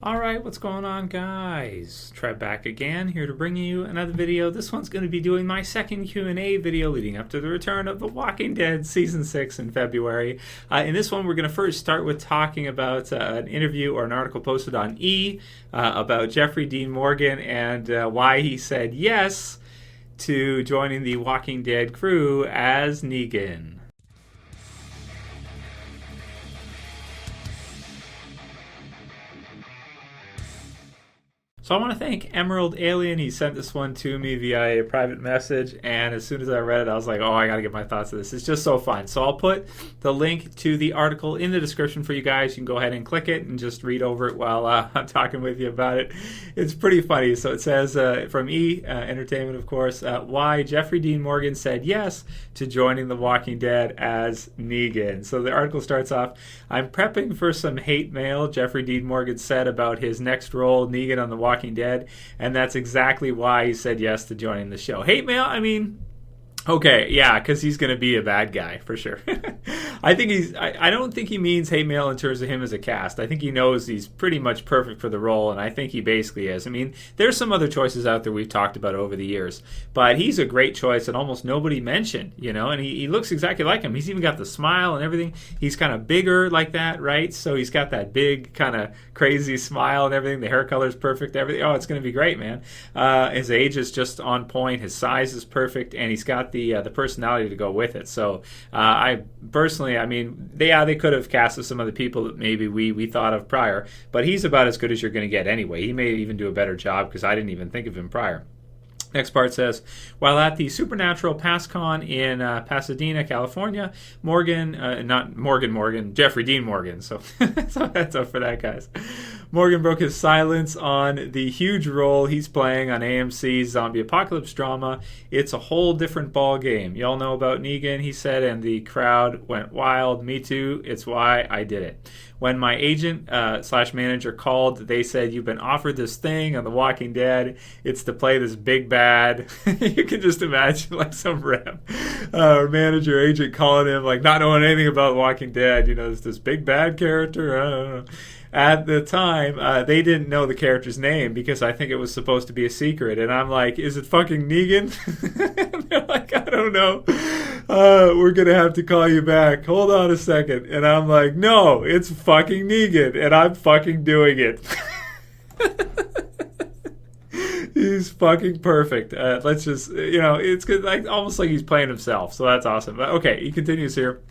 Alright, what's going on, guys? Trev back again, here to bring you another video. This one's going to be doing my second Q&A video leading up to the return of The Walking Dead Season 6 in February. In this one, we're going to first start with talking about an interview or an article posted on about Jeffrey Dean Morgan and why he said yes to joining the Walking Dead crew as Negan. So I want to thank Emerald Alien. He sent this one to me via a private message, and as soon as I read it, I was like, oh, I got to get my thoughts on this. It's just so fun. So I'll put the link to the article in the description for you guys. You can go ahead and click it and just read over it while I'm talking with you about it. It's pretty funny. So it says from Entertainment, of course, why Jeffrey Dean Morgan said yes to joining The Walking Dead as Negan. So the article starts off, I'm prepping for some hate mail, Jeffrey Dean Morgan said about his next role, Negan on The Walking Dead, and that's exactly why he said yes to joining the show. Hate mail? I mean, okay, yeah, because he's going to be a bad guy, for sure. I don't think he means hate mail in terms of him as a cast. I think he knows he's pretty much perfect for the role, and I think he basically is. I mean, there's some other choices out there we've talked about over the years, but he's a great choice that almost nobody mentioned, and he looks exactly like him. He's even got the smile and everything. He's kind of bigger like that, right? So he's got that big kind of crazy smile and everything. The hair color is perfect, everything. Oh, it's going to be great, man. His age is just on point. His size is perfect, and he's got the personality to go with it. So I personally, I mean, they could have casted some other people that maybe we thought of prior, but he's about as good as you're going to get anyway. He may even do a better job because I didn't even think of him prior. Next part says, while at the Supernatural PASCon in Pasadena, California, Jeffrey Dean Morgan. So that's up for that, guys. Morgan broke his silence on the huge role he's playing on AMC's zombie apocalypse drama. It's a whole different ball game. Y'all know about Negan, he said, and the crowd went wild. Me too. It's why I did it. When my agent / manager called, they said, you've been offered this thing on The Walking Dead. It's to play this big bad. You can just imagine like some rep or manager agent calling him, like not knowing anything about The Walking Dead. It's this big bad character. I don't know. At the time, they didn't know the character's name because I think it was supposed to be a secret. And I'm like, is it fucking Negan? And they're like, I don't know. We're going to have to call you back. Hold on a second. And I'm like, no, it's fucking Negan. And I'm fucking doing it. He's fucking perfect. Let's just, it's good, like almost like he's playing himself. So that's awesome. But okay, he continues here.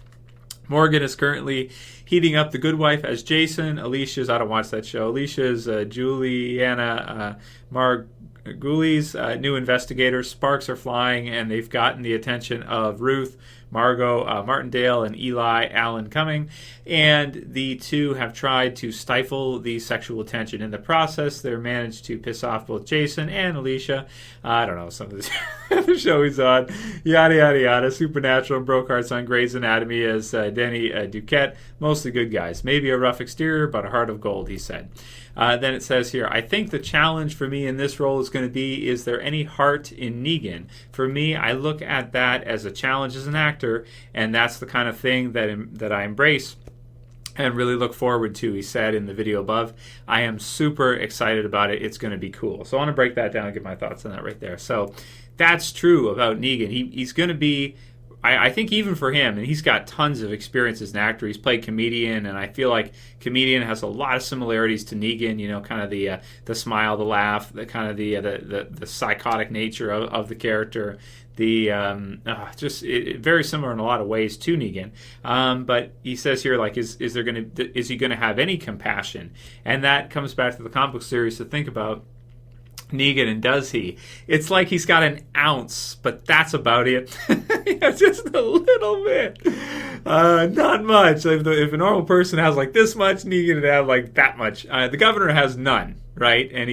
Morgan is currently heating up The Good Wife as Jason. Alicia's, I don't watch that show. Alicia's Juliana Margulies, new investigator. Sparks are flying, and they've gotten the attention of Ruth, Margot Martindale, and Eli Allen Cumming. And the two have tried to stifle the sexual tension. In the process, they've managed to piss off both Jason and Alicia. I don't know, some of the show he's on. Yada, yada, yada. Supernatural and broke hearts on Grey's Anatomy as Denny Duquette. Mostly good guys. Maybe a rough exterior, but a heart of gold, he said. Then it says here, I think the challenge for me in this role is going to be, is there any heart in Negan? For me, I look at that as a challenge as an actor, and that's the kind of thing that I embrace and really look forward to, he said in the video above. I am super excited about it. It's going to be cool. So I want to break that down and get my thoughts on that right there. So that's true about Negan. He's going to be, I think even for him, and he's got tons of experience as an actor. He's played comedian, and I feel like comedian has a lot of similarities to Negan. Kind of the smile, the laugh, the kind of the psychotic nature of the character. Very similar in a lot of ways to Negan. But he says here, like, is he gonna have any compassion? And that comes back to the comic book series to think about. Negan, and does he? It's like he's got an ounce, but that's about it. Just a little bit. Not much. If a normal person has like this much, Negan would have like that much. The governor has none, right? And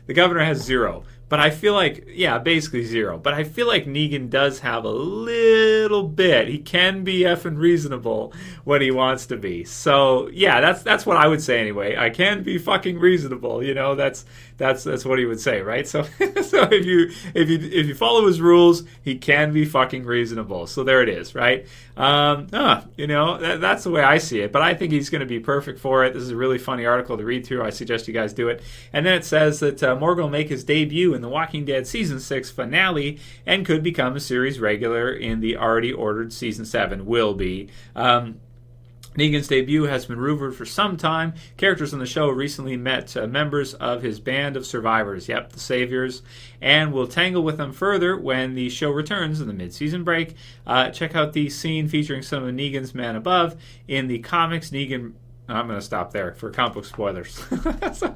the governor has 0. But I feel like, yeah, basically zero. But I feel like Negan does have a little bit. He can be effing reasonable when he wants to be. So yeah, that's what I would say anyway. I can be fucking reasonable. That's what he would say, right? So so if you follow his rules, he can be fucking reasonable. So there it is, right? That's the way I see it. But I think he's going to be perfect for it. This is a really funny article to read through. I suggest you guys do it. And then it says that Morgan will make his debut in The Walking Dead Season 6 finale and could become a series regular in the already ordered Season 7. Will be. Negan's debut has been rumored for some time. Characters on the show recently met members of his band of survivors, the Saviors, and will tangle with them further when the show returns in the mid-season break. Check out the scene featuring some of Negan's men above. In the comics, Negan... I'm going to stop there for comic book spoilers. So,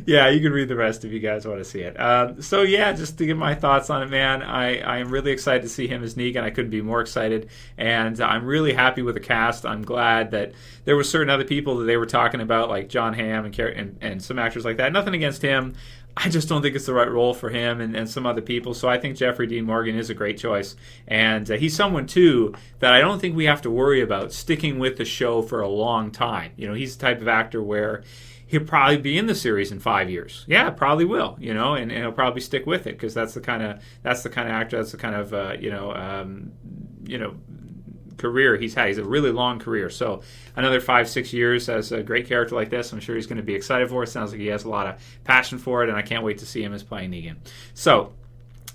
yeah, you can read the rest if you guys want to see it. Just to give my thoughts on it, man, I am really excited to see him as Negan. I couldn't be more excited, and I'm really happy with the cast. I'm glad that there were certain other people that they were talking about, like John Hamm and some actors like that. Nothing against him. I just don't think it's the right role for him and some other people. So I think Jeffrey Dean Morgan is a great choice. And he's someone, too, that I don't think we have to worry about sticking with the show for a long time. He's the type of actor where he'll probably be in the series in 5 years. Yeah, probably will, and he'll probably stick with it because that's the kind of actor, that's the kind of, career he's had. He's a really long career. So another 5-6 years as a great character like this, I'm sure he's going to be excited for it. Sounds like he has a lot of passion for it, and I can't wait to see him as playing Negan. So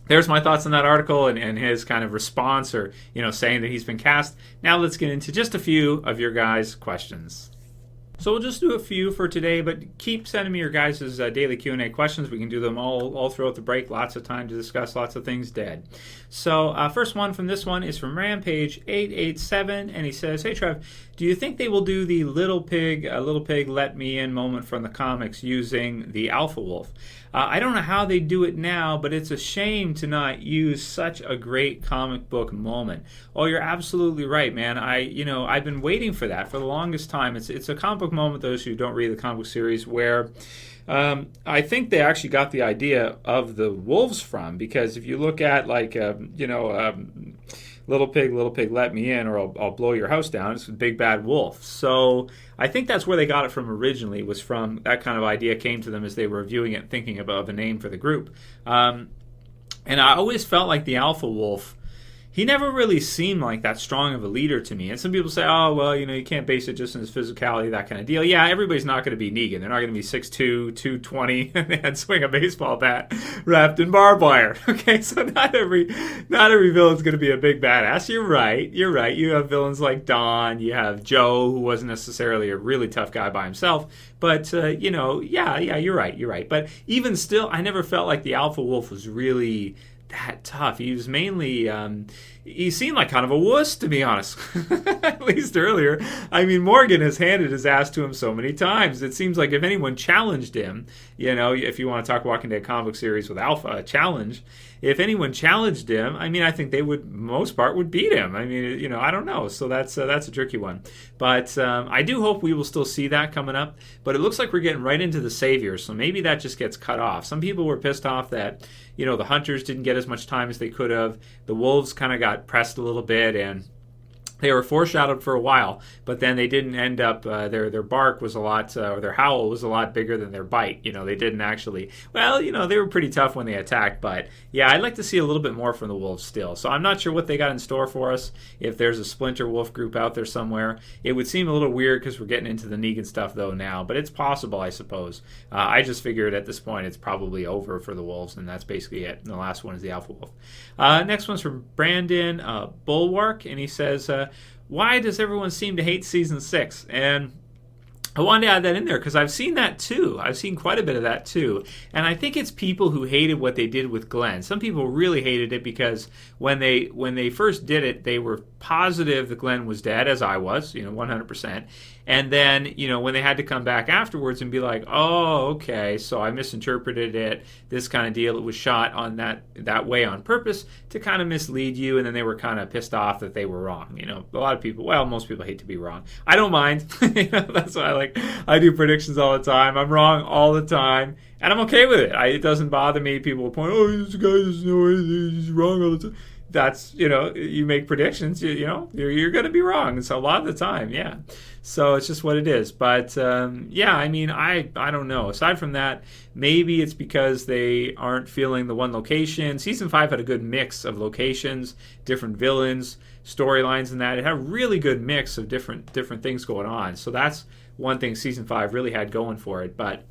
there's my thoughts on that article and his kind of response or, saying that he's been cast. Now let's get into just a few of your guys' questions. So we'll just do a few for today, but keep sending me your guys' daily Q&A questions. We can do them all throughout the break. Lots of time to discuss lots of things dead. So first one from this one is from Rampage887, and he says, "Hey Trev, do you think they will do the little pig let me in moment from the comics using the Alpha Wolf? I don't know how they do it now, but it's a shame to not use such a great comic book moment." Oh, you're absolutely right, man. I've been waiting for that for the longest time. It's a comic book moment, those who don't read the comic book series, where I think they actually got the idea of the wolves from, because if you look at Little pig, let me in, or I'll blow your house down. It's a big bad wolf. So I think that's where they got it from originally, was from that kind of idea came to them as they were reviewing it, thinking about a name for the group. And I always felt like the Alpha Wolf, he never really seemed like that strong of a leader to me. And some people say, oh, well, you can't base it just on his physicality, that kind of deal. Yeah, everybody's not going to be Negan. They're not going to be 6'2", 220, and swing a baseball bat wrapped in barbed wire. Okay, so not every villain's going to be a big badass. You're right. You have villains like Don. You have Joe, who wasn't necessarily a really tough guy by himself. But, you're right. But even still, I never felt like the Alpha Wolf was really that tough. He was mainly he seemed like kind of a wuss, to be honest. At least earlier. I mean, Morgan has handed his ass to him so many times. It seems like if anyone challenged him, if you want to talk Walking Dead comic series with Alpha, a challenge, if anyone challenged him, I think they would, most part, would beat him. I don't know. So that's a tricky one. But I do hope we will still see that coming up. But it looks like we're getting right into the Saviors, so maybe that just gets cut off. Some people were pissed off that, the Hunters didn't get as much time as they could have. The Wolves kind of got pressed a little bit, and they were foreshadowed for a while, but then they didn't end up, their bark was a lot, or their howl was a lot bigger than their bite. They didn't actually, they were pretty tough when they attacked, but yeah, I'd like to see a little bit more from the Wolves still. So I'm not sure what they got in store for us. If there's a splinter wolf group out there somewhere, it would seem a little weird because we're getting into the Negan stuff though now, but it's possible, I suppose. I just figured at this point it's probably over for the Wolves, and that's basically it. And the last one is the Alpha Wolf. Next one's from Brandon Bollwark, and he says, why does everyone seem to hate Season 6? And I wanted to add that in there because I've seen that too. I've seen quite a bit of that too. And I think it's people who hated what they did with Glenn. Some people really hated it because when they first did it, they were positive that Glenn was dead, as I was, 100%. And then, when they had to come back afterwards and be like, oh, okay, so I misinterpreted it, this kind of deal, it was shot on that way on purpose to kind of mislead you, and then they were kind of pissed off that they were wrong. A lot of people, most people hate to be wrong. I don't mind. That's why I do predictions all the time. I'm wrong all the time, and I'm okay with it. It doesn't bother me. People will point, oh, this guy doesn't know anything, he's wrong all the time. That's, you make predictions, you're going to be wrong. And so a lot of the time, yeah. So it's just what it is. But, I don't know. Aside from that, maybe it's because they aren't feeling the one location. Season 5 had a good mix of locations, different villains, storylines and that. It had a really good mix of different things going on. So that's one thing Season 5 really had going for it. But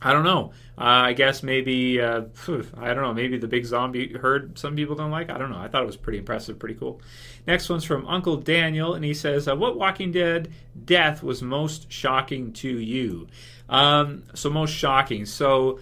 I don't know. I guess maybe, I don't know, maybe the big zombie herd some people don't like. I don't know. I thought it was pretty impressive, pretty cool. Next one's from Uncle Daniel, and he says, what Walking Dead death was most shocking to you? So most shocking. So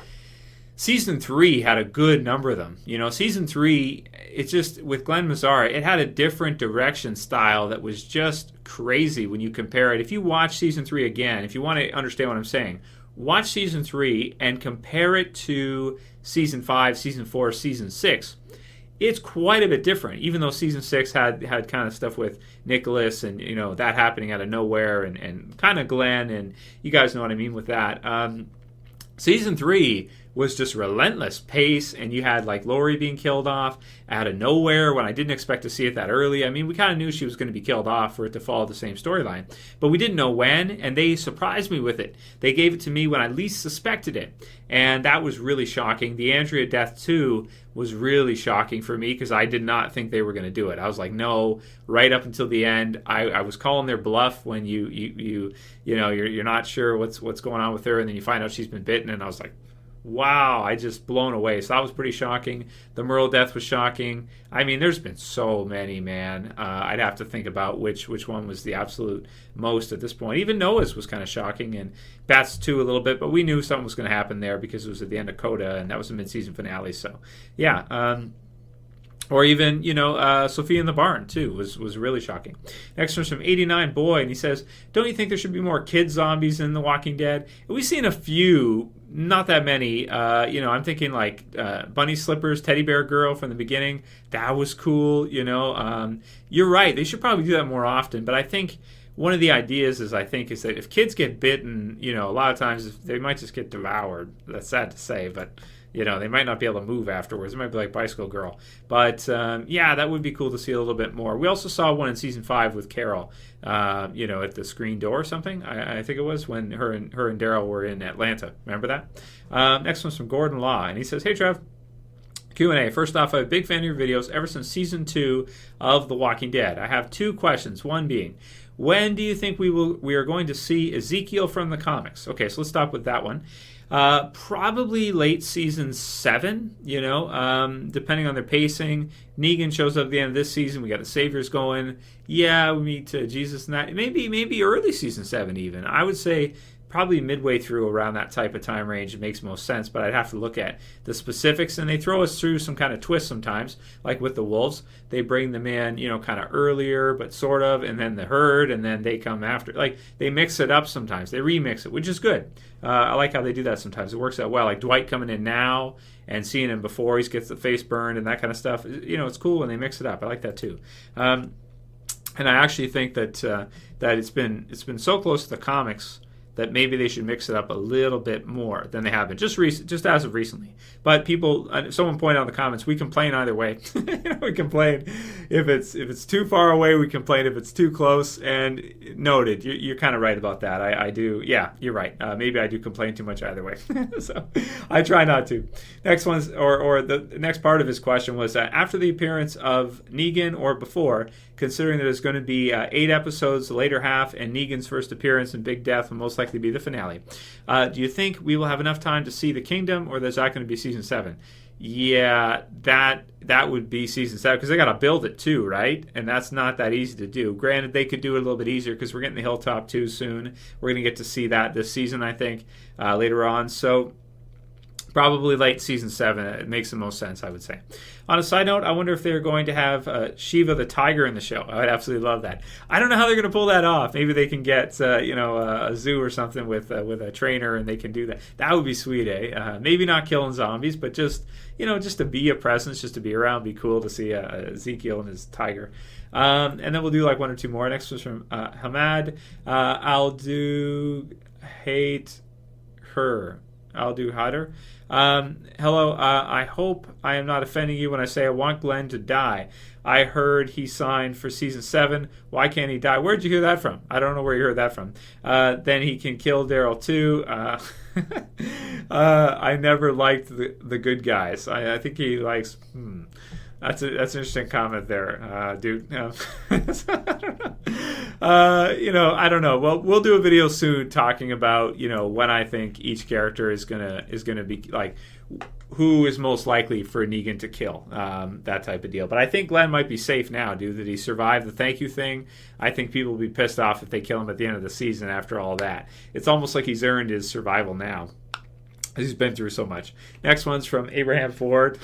Season 3 had a good number of them. Season 3, it's just, with Glenn Mazzara, it had a different direction style that was just crazy when you compare it. If you watch Season 3 again, if you want to understand what I'm saying, watch Season 3 and compare it to Season 5, Season 4, Season 6. It's quite a bit different, even though Season 6 had kind of stuff with Nicholas and, that happening out of nowhere and kind of Glenn, and you guys know what I mean with that. Season 3 was just relentless pace, and you had Lori being killed off out of nowhere when I didn't expect to see it that early. I mean, we kind of knew she was going to be killed off for it to follow the same storyline, but we didn't know when, and they surprised me with it. They gave it to me when I least suspected it, and that was really shocking. The Andrea death too was really shocking for me because I did not think they were going to do it. I was like, no, right up until the end. I was calling their bluff when you're not sure what's going on with her, and then you find out she's been bitten, and I was like, wow, I just blown away. So that was pretty shocking. The Merle death was shocking. I mean, there's been so many, man. I'd have to think about which one was the absolute most at this point. Even Noah's was kind of shocking, and Bats too a little bit, but we knew something was going to happen there because it was at the end of Coda, and that was a mid-season finale. So, yeah. Or even, Sophia in the Barn, too, was really shocking. Next one's from 89 Boy, and he says, don't you think there should be more kid zombies in The Walking Dead? We've seen a few, not that many. I'm thinking Bunny Slippers, Teddy Bear Girl from the beginning. That was cool, You're right, they should probably do that more often, but I think one of the ideas is that if kids get bitten, a lot of times they might just get devoured. That's sad to say, but they might not be able to move afterwards. It might be like Bicycle Girl. But, that would be cool to see a little bit more. We also saw one in Season 5 with Carol, at the screen door or something. I think it was when her and Daryl were in Atlanta. Remember that? Next one's from Gordon Law, and he says, hey, Trev. Q&A. First off, I'm a big fan of your videos ever since Season 2 of The Walking Dead. I have two questions, one being, when do you think we are going to see Ezekiel from the comics? Okay, so let's stop with that one. Probably late Season 7, depending on their pacing. Negan shows up at the end of this season. We got the Saviors going. Yeah, we meet Jesus and that. Maybe early Season 7 even. I would say probably midway through around that type of time range. It makes most sense, but I'd have to look at the specifics. And they throw us through some kind of twist sometimes, like with the wolves. They bring them in, kind of earlier, but sort of, and then the herd, and then they come after. They mix it up sometimes. They remix it, which is good. I like how they do that sometimes. It works out well. Like Dwight coming in now and seeing him before he gets the face burned and that kind of stuff. It's cool when they mix it up. I like that too. And I actually think that it's been so close to the comics that maybe they should mix it up a little bit more than they have been, just as of recently. But someone pointed out in the comments, we complain either way. We complain if it's too far away, we complain if it's too close, and noted. You're kind of right about that. I do, yeah, you're right. Maybe I do complain too much either way. So I try not to. Next one's, or the next part of his question was, after the appearance of Negan or before, considering that there's going to be 8 episodes, the later half, and Negan's first appearance and big death will most likely be the finale. Do you think we will have enough time to see the Kingdom, or is that going to be Season 7? Yeah, that would be Season 7, because they got to build it too, right? And that's not that easy to do. Granted, they could do it a little bit easier, because we're getting the Hilltop 2 soon. We're going to get to see that this season, I think, later on. So, Probably late season 7. It makes the most sense, I would say. On a side note, I wonder if they're going to have Shiva the tiger in the show. I would absolutely love that. I don't know how they're going to pull that off. Maybe they can get a zoo or something with a trainer, and they can do that. That would be sweet, eh? Maybe not killing zombies, but just to be a presence, just to be around. Be cool to see Ezekiel and his tiger. And then we'll do like one or two more. Next was from Hamad. I'll do hate her. I'll do Hader. Hello, I hope I am not offending you when I say I want Glenn to die. I heard he signed for season 7. Why can't he die? Where'd you hear that from? I don't know where you heard that from. Then he can kill Daryl too. I never liked the good guys. I think he likes... That's an interesting comment there, dude. I don't know. Well, we'll do a video soon talking about when I think each character is gonna be like who is most likely for Negan to kill, that type of deal. But I think Glenn might be safe now, dude. That he survived the thank you thing. I think people will be pissed off if they kill him at the end of the season after all that. It's almost like he's earned his survival now. He's been through so much. Next one's from Abraham Ford.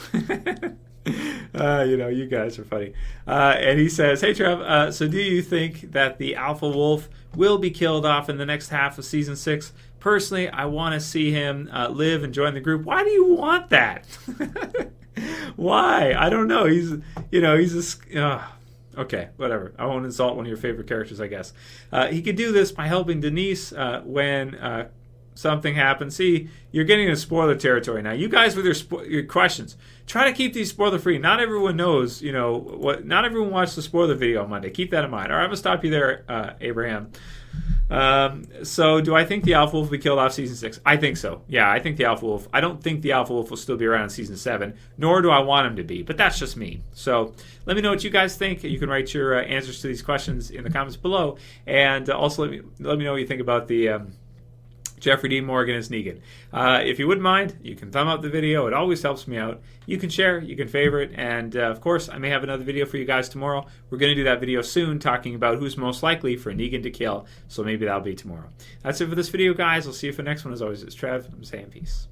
You guys are funny. And he says, hey, Trev, so do you think that the Alpha Wolf will be killed off in the next half of Season 6? Personally, I want to see him live and join the group. Why do you want that? Why? I don't know. Okay, whatever. I won't insult one of your favorite characters, I guess. He could do this by helping Denise when... something happens. See, you're getting into spoiler territory now. You guys with your questions, try to keep these spoiler free. Not everyone knows, what. Not everyone watched the spoiler video on Monday. Keep that in mind. All right, I'm gonna stop you there, Abraham. So, do I think the Alpha Wolf will be killed off season 6? I think so. Yeah, I think the Alpha Wolf. I don't think the Alpha Wolf will still be around in season 7, nor do I want him to be. But that's just me. So, let me know what you guys think. You can write your answers to these questions in the comments below, and also let me know what you think about the. Jeffrey Dean Morgan as Negan. If you wouldn't mind, you can thumb up the video. It always helps me out. You can share, you can favorite, and of course, I may have another video for you guys tomorrow. We're going to do that video soon, talking about who's most likely for Negan to kill, so maybe that'll be tomorrow. That's it for this video, guys. I'll see you for the next one. As always, it's Trev. I'm saying peace.